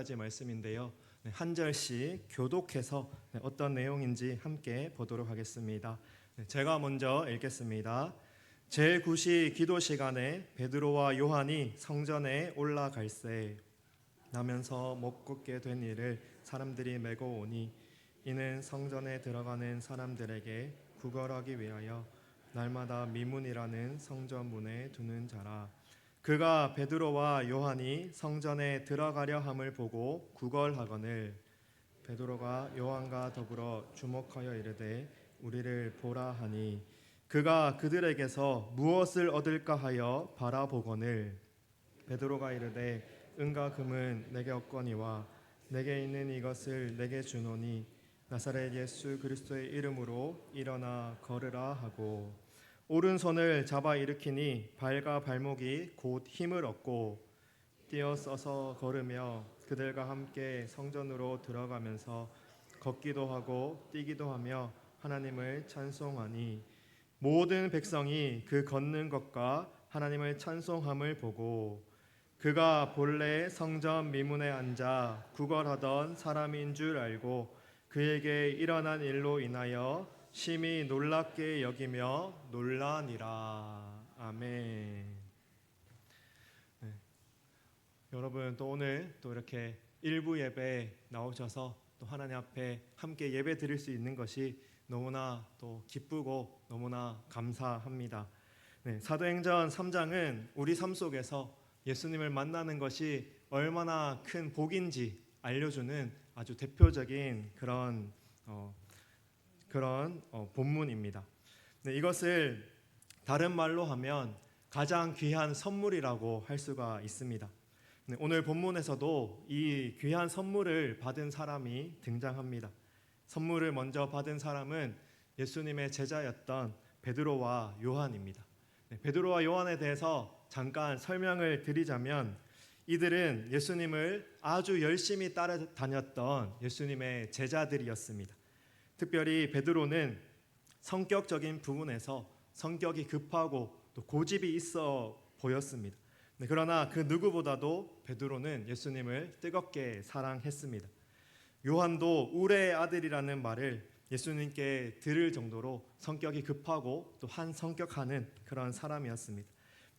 가지 말씀인데요. 한 절씩 교독해서 어떤 내용인지 함께 보도록 하겠습니다. 제가 먼저 읽겠습니다. 제9시 기도 시간에 베드로와 요한이 성전에 올라갈새 나면서 못 걷게 된 이를 사람들이 메고 오니 이는 성전에 들어가는 사람들에게 구걸하기 위하여 날마다 미문이라는 성전문에 두는 자라. 그가 베드로와 요한이 성전에 들어가려 함을 보고 구걸하거늘 베드로가 요한과 더불어 주목하여 이르되 우리를 보라 하니 그가 그들에게서 무엇을 얻을까 하여 바라보거늘 베드로가 이르되 은과 금은 내게 없거니와 내게 있는 이것을 내게 주노니 나사렛 예수 그리스도의 이름으로 일어나 걸으라 하고 오른손을 잡아 일으키니 발과 발목이 곧 힘을 얻고 뛰어서서 걸으며 그들과 함께 성전으로 들어가면서 걷기도 하고 뛰기도 하며 하나님을 찬송하니 모든 백성이 그 걷는 것과 하나님을 찬송함을 보고 그가 본래 성전 미문에 앉아 구걸하던 사람인 줄 알고 그에게 일어난 일로 인하여 심히 놀랍게 여기며 놀라니라. 아멘. 네. 여러분 또 오늘 또 이렇게 일부 예배 나오셔서 또 하나님 앞에 함께 예배 드릴 수 있는 것이 너무나 또 기쁘고 너무나 감사합니다. 네, 사도행전 3장은 우리 삶 속에서 예수님을 만나는 것이 얼마나 큰 복인지 알려주는 아주 대표적인 그런 본문입니다. 네, 이것을 다른 말로 하면 가장 귀한 선물이라고 할 수가 있습니다. 네, 오늘 본문에서도 이 귀한 선물을 받은 사람이 등장합니다. 선물을 먼저 받은 사람은 예수님의 제자였던 베드로와 요한입니다. 네, 베드로와 요한에 대해서 잠깐 설명을 드리자면 이들은 예수님을 아주 열심히 따라다녔던 예수님의 제자들이었습니다. 특별히 베드로는 성격적인 부분에서 성격이 급하고 또 고집이 있어 보였습니다. 네, 그러나 그 누구보다도 베드로는 예수님을 뜨겁게 사랑했습니다. 요한도 우레의 아들이라는 말을 예수님께 들을 정도로 성격이 급하고 또 한 성격하는 그런 사람이었습니다.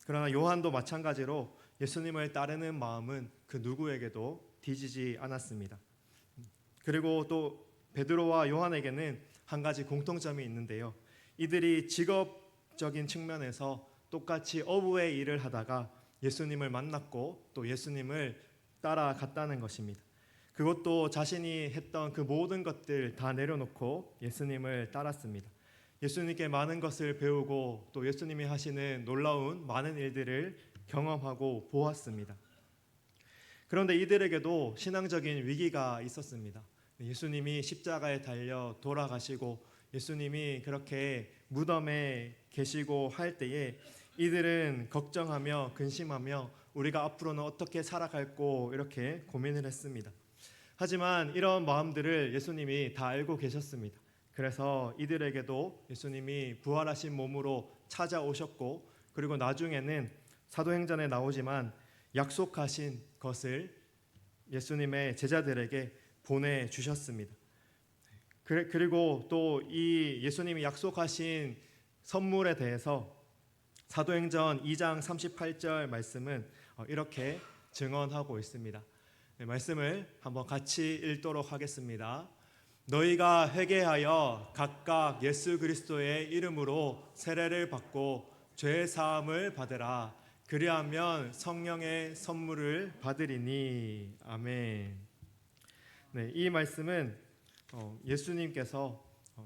그러나 요한도 마찬가지로 예수님을 따르는 마음은 그 누구에게도 뒤지지 않았습니다. 그리고 또 베드로와 요한에게는 한 가지 공통점이 있는데요. 이들이 직업적인 측면에서 똑같이 어부의 일을 하다가 예수님을 만났고 또 예수님을 따라갔다는 것입니다. 그것도 자신이 했던 그 모든 것들 다 내려놓고 예수님을 따랐습니다. 예수님께 많은 것을 배우고 또 예수님이 하시는 놀라운 많은 일들을 경험하고 보았습니다. 그런데 이들에게도 신앙적인 위기가 있었습니다. 예수님이 십자가에 달려 돌아가시고 예수님이 그렇게 무덤에 계시고 할 때에 이들은 걱정하며 근심하며 우리가 앞으로는 어떻게 살아갈고 이렇게 고민을 했습니다. 하지만 이런 마음들을 예수님이 다 알고 계셨습니다. 그래서 이들에게도 예수님이 부활하신 몸으로 찾아오셨고 그리고 나중에는 사도행전에 나오지만 약속하신 것을 예수님의 제자들에게 보내주셨습니다. 그리고 또 이 예수님이 약속하신 선물에 대해서 사도행전 2장 38절 말씀은 이렇게 증언하고 있습니다. 네, 말씀을 한번 같이 읽도록 하겠습니다. 너희가 회개하여 각각 예수 그리스도의 이름으로 세례를 받고 죄 사함을 받으라. 그리하면 성령의 선물을 받으리니. 아멘. 네, 이 말씀은 예수님께서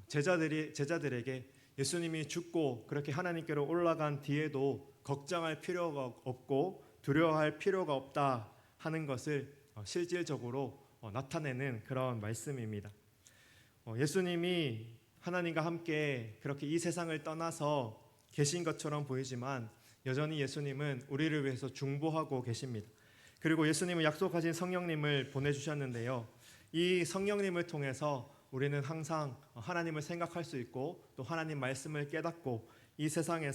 제자들에게 예수님이 죽고 그렇게 하나님께로 올라간 뒤에도 걱정할 필요가 없고 두려워할 필요가 없다 하는 것을 실질적으로 나타내는 그런 말씀입니다. 예수님이 하나님과 함께 그렇게 이 세상을 떠나서 계신 것처럼 보이지만 여전히 예수님은 우리를 위해서 중보하고 계십니다. 그리고 예수님은 약속하신 성령님을 보내주셨는데요. 이 성령님을 통해서 우리는 항상 하나님을 생각할 수 있고 또 하나님 말씀을 깨닫고 이 세상에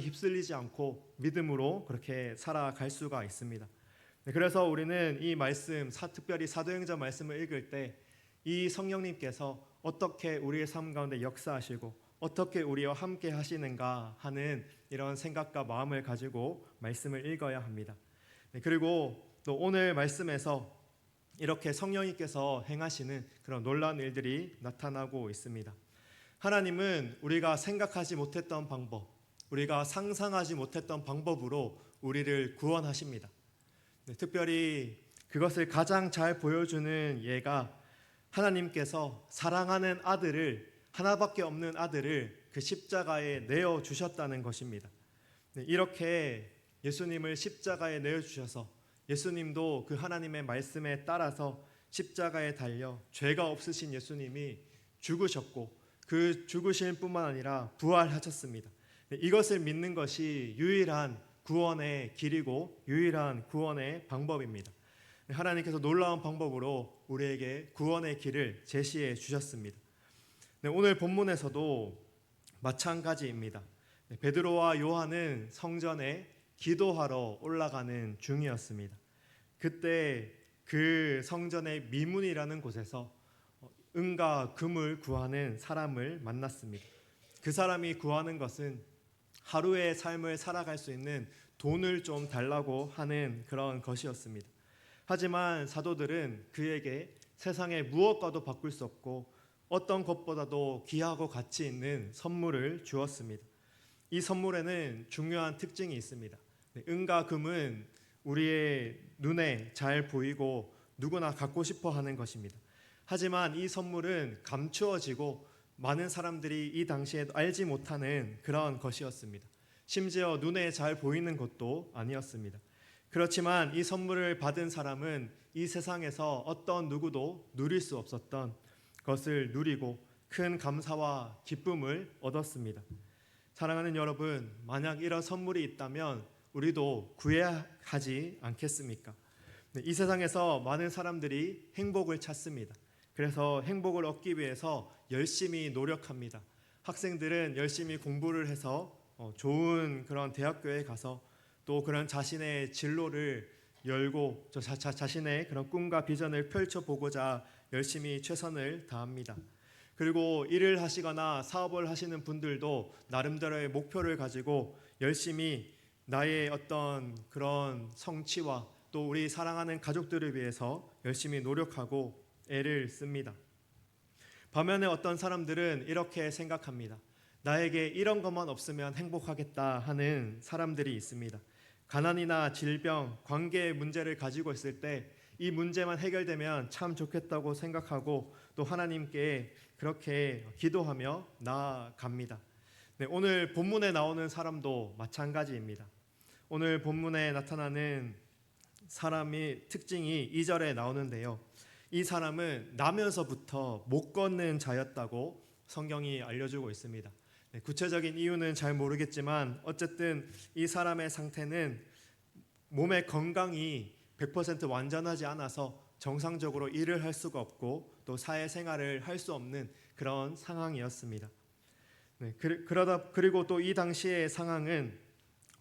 휩쓸리지 않고 믿음으로 그렇게 살아갈 수가 있습니다. 네, 그래서 우리는 이 말씀, 특별히 사도행전 말씀을 읽을 때 이 성령님께서 어떻게 우리의 삶 가운데 역사하시고 어떻게 우리와 함께 하시는가 하는 이런 생각과 마음을 가지고 말씀을 읽어야 합니다. 네, 그리고 또 오늘 말씀에서 이렇게 성령님께서 행하시는 그런 놀라운 일들이 나타나고 있습니다. 하나님은 우리가 생각하지 못했던 방법, 우리가 상상하지 못했던 방법으로 우리를 구원하십니다. 네, 특별히 그것을 가장 잘 보여주는 예가 하나님께서 사랑하는 아들을, 하나밖에 없는 아들을 그 십자가에 내어 주셨다는 것입니다. 네, 이렇게 예수님을 십자가에 내어 주셔서 예수님도 그 하나님의 말씀에 따라서 십자가에 달려 죄가 없으신 예수님이 죽으셨고 그 죽으실 뿐만 아니라 부활하셨습니다. 네, 이것을 믿는 것이 유일한 구원의 길이고 유일한 구원의 방법입니다. 하나님께서 놀라운 방법으로 우리에게 구원의 길을 제시해 주셨습니다. 네, 오늘 본문에서도 마찬가지입니다. 베드로와 요한은 성전에 기도하러 올라가는 중이었습니다. 그때 그 성전의 미문이라는 곳에서 은과 금을 구하는 사람을 만났습니다. 그 사람이 구하는 것은 하루의 삶을 살아갈 수 있는 돈을 좀 달라고 하는 그런 것이었습니다. 하지만 사도들은 그에게 세상의 무엇과도 바꿀 수 없고 어떤 것보다도 귀하고 가치 있는 선물을 주었습니다. 이 선물에는 중요한 특징이 있습니다. 은과 금은 우리의 눈에 잘 보이고 누구나 갖고 싶어 하는 것입니다. 하지만 이 선물은 감추어지고 많은 사람들이 이 당시에 알지 못하는 그런 것이었습니다. 심지어 눈에 잘 보이는 것도 아니었습니다. 그렇지만 이 선물을 받은 사람은 이 세상에서 어떤 누구도 누릴 수 없었던 것을 누리고 큰 감사와 기쁨을 얻었습니다. 사랑하는 여러분, 만약 이런 선물이 있다면 우리도 구해야 하지 않겠습니까? 이 세상에서 많은 사람들이 행복을 찾습니다. 그래서 행복을 얻기 위해서 열심히 노력합니다. 학생들은 열심히 공부를 해서 좋은 그런 대학교에 가서 또 그런 자신의 진로를 열고 자신의 그런 꿈과 비전을 펼쳐보고자 열심히 최선을 다합니다. 그리고 일을 하시거나 사업을 하시는 분들도 나름대로의 목표를 가지고 열심히 나의 어떤 그런 성취와 또 우리 사랑하는 가족들을 위해서 열심히 노력하고 애를 씁니다. 반면에 어떤 사람들은 이렇게 생각합니다. 나에게 이런 것만 없으면 행복하겠다 하는 사람들이 있습니다. 가난이나 질병, 관계의 문제를 가지고 있을 때 이 문제만 해결되면 참 좋겠다고 생각하고 또 하나님께 그렇게 기도하며 나아갑니다. 네, 오늘 본문에 나오는 사람도 마찬가지입니다. 오늘 본문에 나타나는 사람의 특징이 2절에 나오는데요. 이 사람은 나면서부터 못 걷는 자였다고 성경이 알려주고 있습니다. 네, 구체적인 이유는 잘 모르겠지만 어쨌든 이 사람의 상태는 몸의 건강이 100% 완전하지 않아서 정상적으로 일을 할 수가 없고 또 사회생활을 할 수 없는 그런 상황이었습니다. 네, 그리고 또 이 당시의 상황은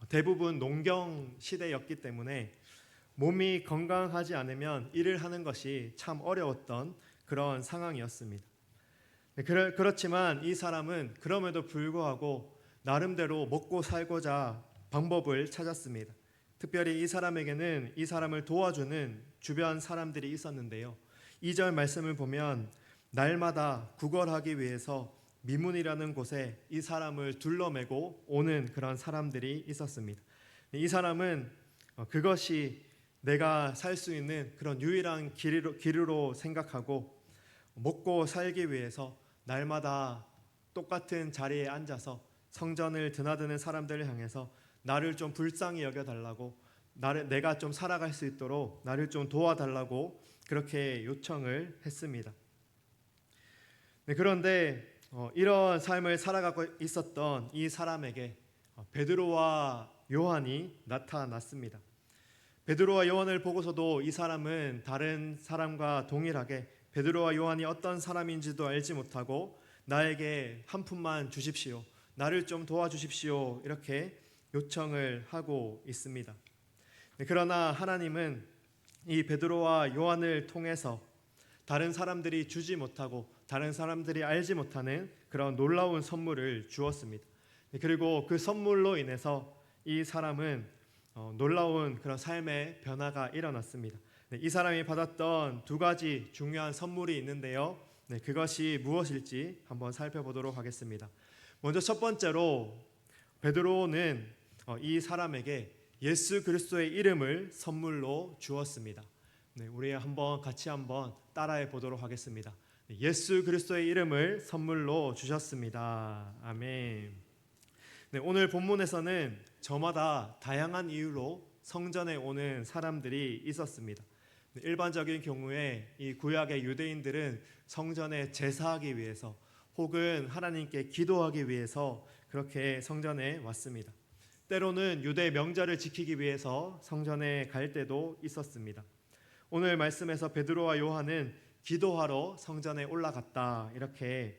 대부분 농경 시대였기 때문에 몸이 건강하지 않으면 일을 하는 것이 참 어려웠던 그런 상황이었습니다. 네, 그렇지만 이 사람은 그럼에도 불구하고 나름대로 먹고 살고자 방법을 찾았습니다. 특별히 이 사람에게는 이 사람을 도와주는 주변 사람들이 있었는데요. 2절 말씀을 보면 날마다 구걸하기 위해서 미문이라는 곳에 이 사람을 둘러매고 오는 그런 사람들이 있었습니다. 이 사람은 그것이 내가 살 수 있는 그런 유일한 길으로 생각하고 먹고 살기 위해서 날마다 똑같은 자리에 앉아서 성전을 드나드는 사람들을 향해서 나를 좀 불쌍히 여겨달라고 내가 좀 살아갈 수 있도록 나를 좀 도와달라고 그렇게 요청을 했습니다. 네, 그런데 이런 삶을 살아가고 있었던 이 사람에게 베드로와 요한이 나타났습니다. 베드로와 요한을 보고서도 이 사람은 다른 사람과 동일하게 베드로와 요한이 어떤 사람인지도 알지 못하고 나에게 한 푼만 주십시오, 나를 좀 도와주십시오 이렇게 요청을 하고 있습니다. 그러나 하나님은 이 베드로와 요한을 통해서 다른 사람들이 주지 못하고 다른 사람들이 알지 못하는 그런 놀라운 선물을 주었습니다. 그리고 그 선물로 인해서 이 사람은 놀라운 그런 삶의 변화가 일어났습니다. 이 사람이 받았던 두 가지 중요한 선물이 있는데요. 그것이 무엇일지 한번 살펴보도록 하겠습니다. 먼저 첫 번째로 베드로는 이 사람에게 예수 그리스도의 이름을 선물로 주었습니다. 우리 같이 한번 따라해 보도록 하겠습니다. 예수 그리스도의 이름을 선물로 주셨습니다. 아멘. 오늘 본문에서는 저마다 다양한 이유로 성전에 오는 사람들이 있었습니다. 일반적인 경우에 이 구약의 유대인들은 성전에 제사하기 위해서 혹은 하나님께 기도하기 위해서 그렇게 성전에 왔습니다. 때로는 유대 명절을 지키기 위해서 성전에 갈 때도 있었습니다. 오늘 말씀에서 베드로와 요한은 기도하러 성전에 올라갔다, 이렇게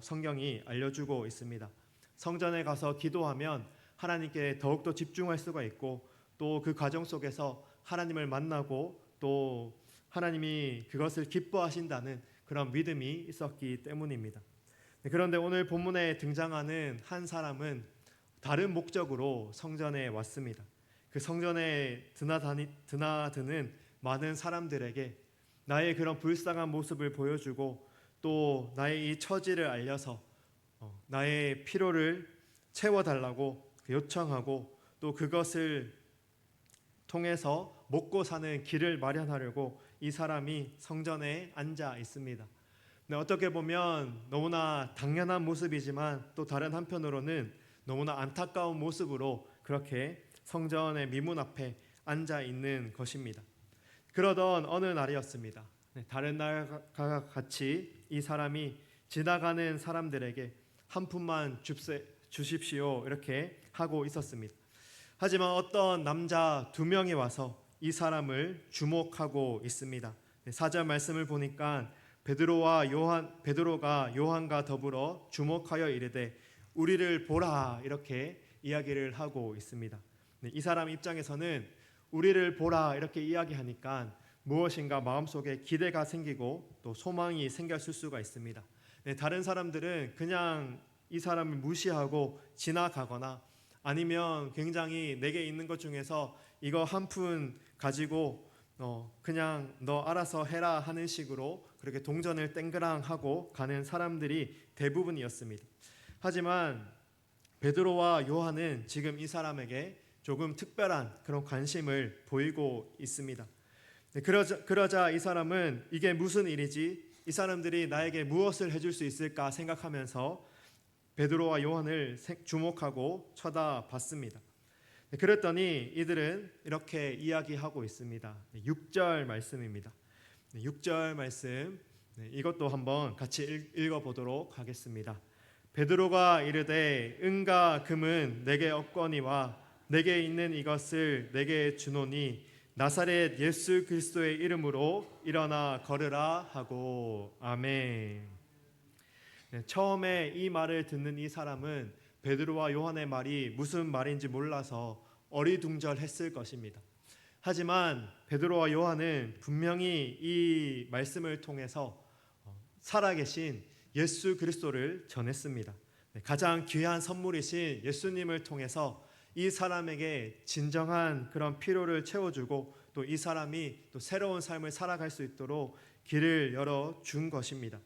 성경이 알려주고 있습니다. 성전에 가서 기도하면 하나님께 더욱더 집중할 수가 있고 또 그 과정 속에서 하나님을 만나고 또 하나님이 그것을 기뻐하신다는 그런 믿음이 있었기 때문입니다. 그런데 오늘 본문에 등장하는 한 사람은 다른 목적으로 성전에 왔습니다. 그 성전에 드나드는 많은 사람들에게 나의 그런 불쌍한 모습을 보여주고 또 나의 이 처지를 알려서 나의 필요를 채워달라고 요청하고 또 그것을 통해서 먹고 사는 길을 마련하려고 이 사람이 성전에 앉아 있습니다. 어떻게 보면 너무나 당연한 모습이지만 또 다른 한편으로는 너무나 안타까운 모습으로 그렇게 성전의 미문 앞에 앉아 있는 것입니다. 그러던 어느 날이었습니다. 다른 날과 같이 이 사람이 지나가는 사람들에게 한 푼만 주십시오, 이렇게 하고 있었습니다. 하지만 어떤 남자 두 명이 와서 이 사람을 주목하고 있습니다. 4절 말씀을 보니까 베드로가 요한과 더불어 주목하여 이르되 우리를 보라, 이렇게 이야기를 하고 있습니다. 이 사람 입장에서는 우리를 보라 이렇게 이야기하니까 무엇인가 마음속에 기대가 생기고 또 소망이 생겼을 수가 있습니다. 다른 사람들은 그냥 이 사람을 무시하고 지나가거나 아니면 굉장히 내게 있는 것 중에서 이거 한 푼 가지고 그냥 너 알아서 해라 하는 식으로 그렇게 동전을 땡그랑 하고 가는 사람들이 대부분이었습니다. 하지만 베드로와 요한은 지금 이 사람에게 조금 특별한 그런 관심을 보이고 있습니다. 그러자 이 사람은 이게 무슨 일이지? 이 사람들이 나에게 무엇을 해줄 수 있을까 생각하면서 베드로와 요한을 주목하고 쳐다봤습니다. 그랬더니 이들은 이렇게 이야기하고 있습니다. 6절 말씀입니다. 6절 말씀, 이것도 한번 같이 읽어보도록 하겠습니다. 베드로가 이르되 은과 금은 내게 없거니와 내게 있는 이것을 내게 주노니 나사렛 예수 그리스도의 이름으로 일어나 걸으라 하고. 아멘. 처음에 이 말을 듣는 이 사람은 베드로와 요한의 말이 무슨 말인지 몰라서 어리둥절했을 것입니다. 하지만 베드로와 요한은 분명히 이 말씀을 통해서 살아계신 예수 그리스도를 전했습니다. 가장 귀한 선물이신 예수님을 통해서 이 사람에게 진정한 그런 필요를 채워주고 또 이 사람이 또 새로운 삶을 살아갈 수 있도록 길을 열어준 것입니다.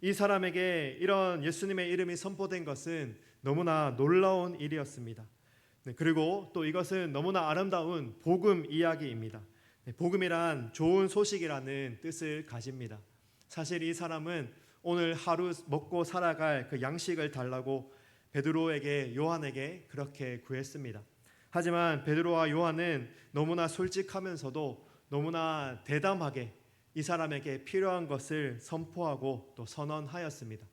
이 사람에게 이런 예수님의 이름이 선포된 것은 너무나 놀라운 일이었습니다. 그리고 또 이것은 너무나 아름다운 복음 이야기입니다. 복음이란 좋은 소식이라는 뜻을 가집니다. 사실 이 사람은 오늘 하루 먹고 살아갈 그 양식을 달라고 베드로에게 요한에게 그렇게 구했습니다. 하지만 베드로와 요한은 너무나 솔직하면서도 너무나 대담하게 이 사람에게 필요한 것을 선포하고 또 선언하였습니다.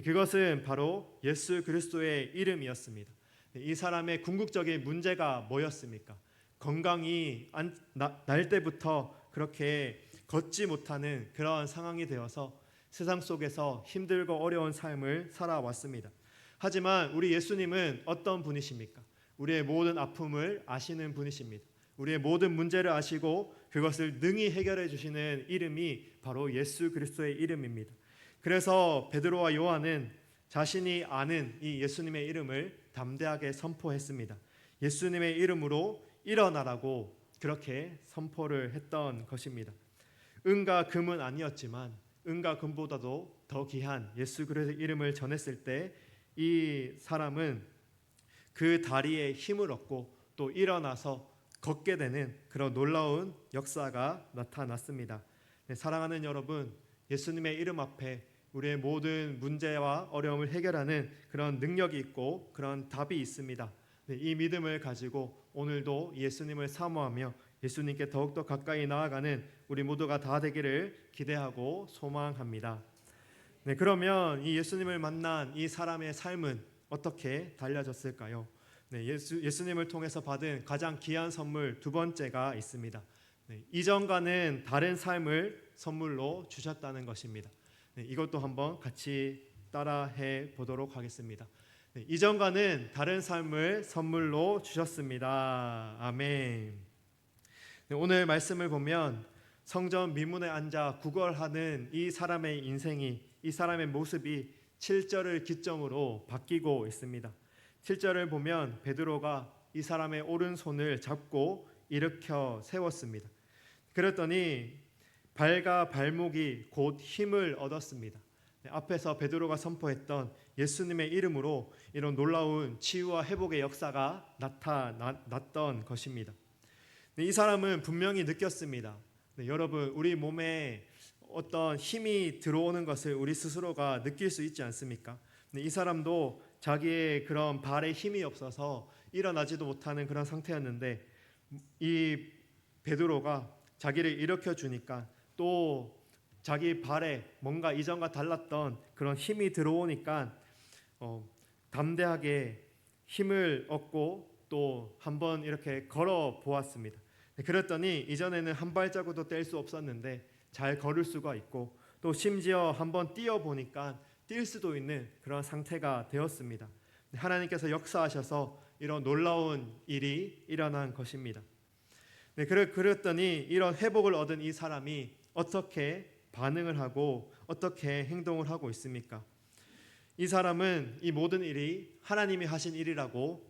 그것은 바로 예수 그리스도의 이름이었습니다. 이 사람의 궁극적인 문제가 뭐였습니까? 건강이 날 때부터 그렇게 걷지 못하는 그런 상황이 되어서 세상 속에서 힘들고 어려운 삶을 살아왔습니다. 하지만 우리 예수님은 어떤 분이십니까? 우리의 모든 아픔을 아시는 분이십니다. 우리의 모든 문제를 아시고 그것을 능히 해결해 주시는 이름이 바로 예수 그리스도의 이름입니다. 그래서 베드로와 요한은 자신이 아는 이 예수님의 이름을 담대하게 선포했습니다. 예수님의 이름으로 일어나라고 그렇게 선포를 했던 것입니다. 은과 금은 아니었지만 은과 금보다도 더 귀한 예수 그리스도의 이름을 전했을 때 이 사람은 그 다리에 힘을 얻고 또 일어나서 걷게 되는 그런 놀라운 역사가 나타났습니다. 네, 사랑하는 여러분, 예수님의 이름 앞에 우리의 모든 문제와 어려움을 해결하는 그런 능력이 있고 그런 답이 있습니다. 네, 이 믿음을 가지고 오늘도 예수님을 사모하며 예수님께 더욱더 가까이 나아가는 우리 모두가 다 되기를 기대하고 소망합니다. 네, 그러면 이 예수님을 만난 이 사람의 삶은 어떻게 달라졌을까요? 네, 예수님을 통해서 받은 가장 귀한 선물 두 번째가 있습니다. 네, 이전과는 다른 삶을 선물로 주셨다는 것입니다. 네, 이것도 한번 같이 따라해 보도록 하겠습니다. 네, 이전과는 다른 삶을 선물로 주셨습니다. 아멘. 네, 오늘 말씀을 보면 성전 미문에 앉아 구걸하는 이 사람의 인생이, 이 사람의 모습이 7절을 기점으로 바뀌고 있습니다. 7절을 보면 베드로가 이 사람의 오른손을 잡고 일으켜 세웠습니다. 그랬더니 발과 발목이 곧 힘을 얻었습니다. 앞에서 베드로가 선포했던 예수님의 이름으로 이런 놀라운 치유와 회복의 역사가 나타났던 것입니다. 이 사람은 분명히 느꼈습니다. 여러분, 우리 몸에 어떤 힘이 들어오는 것을 우리 스스로가 느낄 수 있지 않습니까? 이 사람도 자기의 그런 발에 힘이 없어서 일어나지도 못하는 그런 상태였는데 이 베드로가 자기를 일으켜 주니까 또 자기 발에 뭔가 이전과 달랐던 그런 힘이 들어오니까 담대하게 힘을 얻고 또 한번 이렇게 걸어 보았습니다. 그랬더니 이전에는 한 발자국도 뗄 수 없었는데 잘 걸을 수가 있고 또 심지어 한번 뛰어 보니까 뛸 수도 있는 그런 상태가 되었습니다. 하나님께서 역사하셔서 이런 놀라운 일이 일어난 것입니다. 네, 그랬더니 이런 회복을 얻은 이 사람이 어떻게 반응을 하고 어떻게 행동을 하고 있습니까? 이 사람은 이 모든 일이 하나님이 하신 일이라고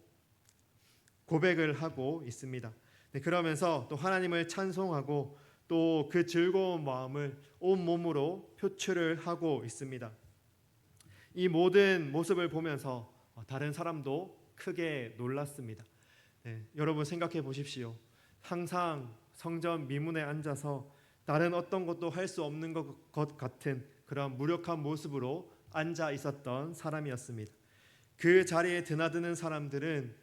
고백을 하고 있습니다. 네, 그러면서 또 하나님을 찬송하고 또 그 즐거운 마음을 온 몸으로 표출을 하고 있습니다. 이 모든 모습을 보면서 다른 사람도 크게 놀랐습니다. 네, 여러분 생각해 보십시오. 항상 성전 미문에 앉아서 다른 어떤 것도 할 수 없는 것 같은 그런 무력한 모습으로 앉아 있었던 사람이었습니다. 그 자리에 드나드는 사람들은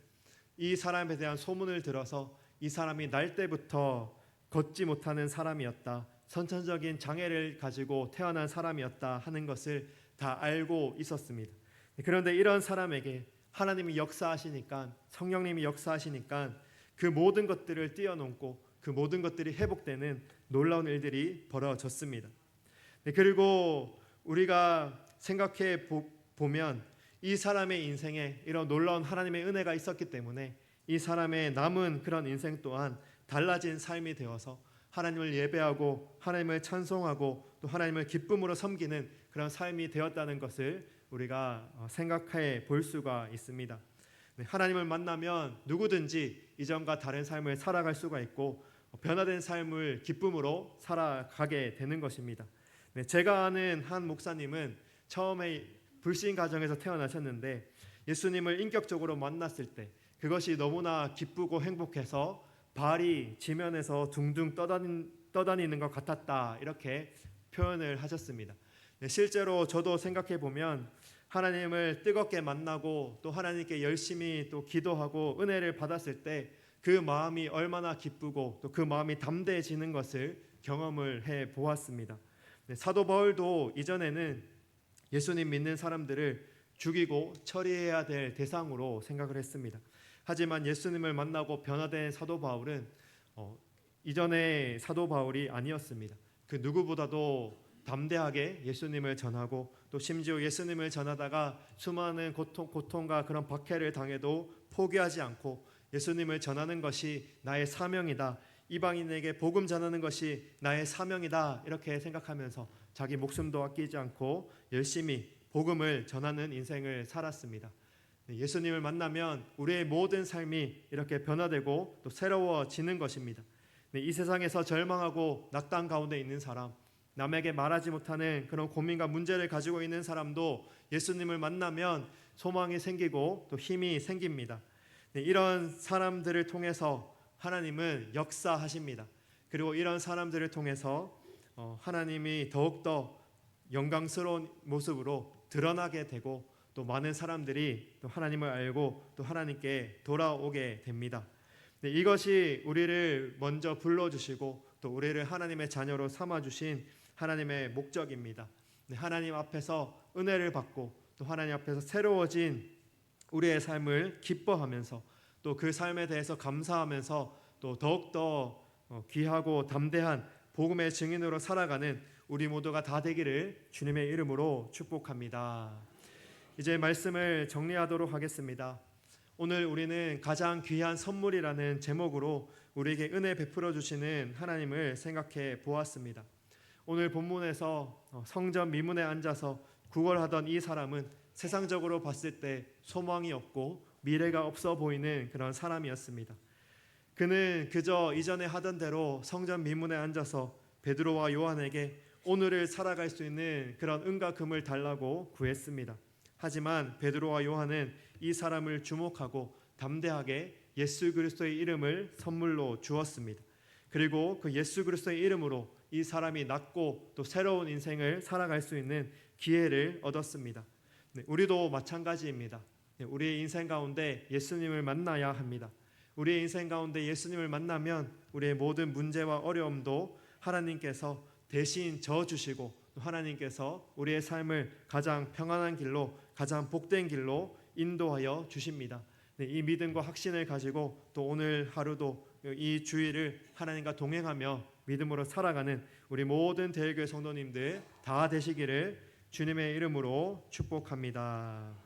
이 사람에 대한 소문을 들어서 이 사람이 날 때부터 걷지 못하는 사람이었다, 선천적인 장애를 가지고 태어난 사람이었다 하는 것을 다 알고 있었습니다. 그런데 이런 사람에게 하나님이 역사하시니까, 성령님이 역사하시니까 그 모든 것들을 뛰어넘고 그 모든 것들이 회복되는 놀라운 일들이 벌어졌습니다. 그리고 우리가 생각해 보면 이 사람의 인생에 이런 놀라운 하나님의 은혜가 있었기 때문에 이 사람의 남은 그런 인생 또한 달라진 삶이 되어서 하나님을 예배하고 하나님을 찬송하고 또 하나님을 기쁨으로 섬기는 그런 삶이 되었다는 것을 우리가 생각해 볼 수가 있습니다. 하나님을 만나면 누구든지 이전과 다른 삶을 살아갈 수가 있고 변화된 삶을 기쁨으로 살아가게 되는 것입니다. 제가 아는 한 목사님은 처음에 불신 가정에서 태어나셨는데 예수님을 인격적으로 만났을 때 그것이 너무나 기쁘고 행복해서 발이 지면에서 둥둥 떠다니는 것 같았다, 이렇게 표현을 하셨습니다. 실제로 저도 생각해 보면 하나님을 뜨겁게 만나고 또 하나님께 열심히 또 기도하고 은혜를 받았을 때 그 마음이 얼마나 기쁘고 또 그 마음이 담대해지는 것을 경험을 해 보았습니다. 사도 바울도 이전에는 예수님 믿는 사람들을 죽이고 처리해야 될 대상으로 생각을 했습니다. 하지만 예수님을 만나고 변화된 사도 바울은 이전의 사도 바울이 아니었습니다. 그 누구보다도 담대하게 예수님을 전하고 또 심지어 예수님을 전하다가 수많은 고통과 그런 박해를 당해도 포기하지 않고 예수님을 전하는 것이 나의 사명이다, 이방인에게 복음 전하는 것이 나의 사명이다 이렇게 생각하면서 자기 목숨도 아끼지 않고 열심히 복음을 전하는 인생을 살았습니다. 예수님을 만나면 우리의 모든 삶이 이렇게 변화되고 또 새로워지는 것입니다. 이 세상에서 절망하고 낙담 가운데 있는 사람, 남에게 말하지 못하는 그런 고민과 문제를 가지고 있는 사람도 예수님을 만나면 소망이 생기고 또 힘이 생깁니다. 이런 사람들을 통해서 하나님은 역사하십니다. 그리고 이런 사람들을 통해서 하나님이 더욱더 영광스러운 모습으로 드러나게 되고 또 많은 사람들이 또 하나님을 알고 또 하나님께 돌아오게 됩니다. 이것이 우리를 먼저 불러주시고 또 우리를 하나님의 자녀로 삼아주신 하나님의 목적입니다. 하나님 앞에서 은혜를 받고 또 하나님 앞에서 새로워진 우리의 삶을 기뻐하면서 또 그 삶에 대해서 감사하면서 또 더욱더 귀하고 담대한 복음의 증인으로 살아가는 우리 모두가 다 되기를 주님의 이름으로 축복합니다. 이제 말씀을 정리하도록 하겠습니다. 오늘 우리는 가장 귀한 선물이라는 제목으로 우리에게 은혜 베풀어 주시는 하나님을 생각해 보았습니다. 오늘 본문에서 성전 미문에 앉아서 구걸하던 이 사람은 세상적으로 봤을 때 소망이 없고 미래가 없어 보이는 그런 사람이었습니다. 그는 그저 이전에 하던 대로 성전 미문에 앉아서 베드로와 요한에게 오늘을 살아갈 수 있는 그런 은과 금을 달라고 구했습니다. 하지만 베드로와 요한은 이 사람을 주목하고 담대하게 예수 그리스도의 이름을 선물로 주었습니다. 그리고 그 예수 그리스도의 이름으로 이 사람이 낫고 또 새로운 인생을 살아갈 수 있는 기회를 얻었습니다. 우리도 마찬가지입니다. 우리의 인생 가운데 예수님을 만나야 합니다. 우리의 인생 가운데 예수님을 만나면 우리의 모든 문제와 어려움도 하나님께서 대신 져주시고 하나님께서 우리의 삶을 가장 평안한 길로 가장 복된 길로 인도하여 주십니다. 이 믿음과 확신을 가지고 또 오늘 하루도 이 주일을 하나님과 동행하며 믿음으로 살아가는 우리 모든 대일교회 성도님들 다 되시기를 주님의 이름으로 축복합니다.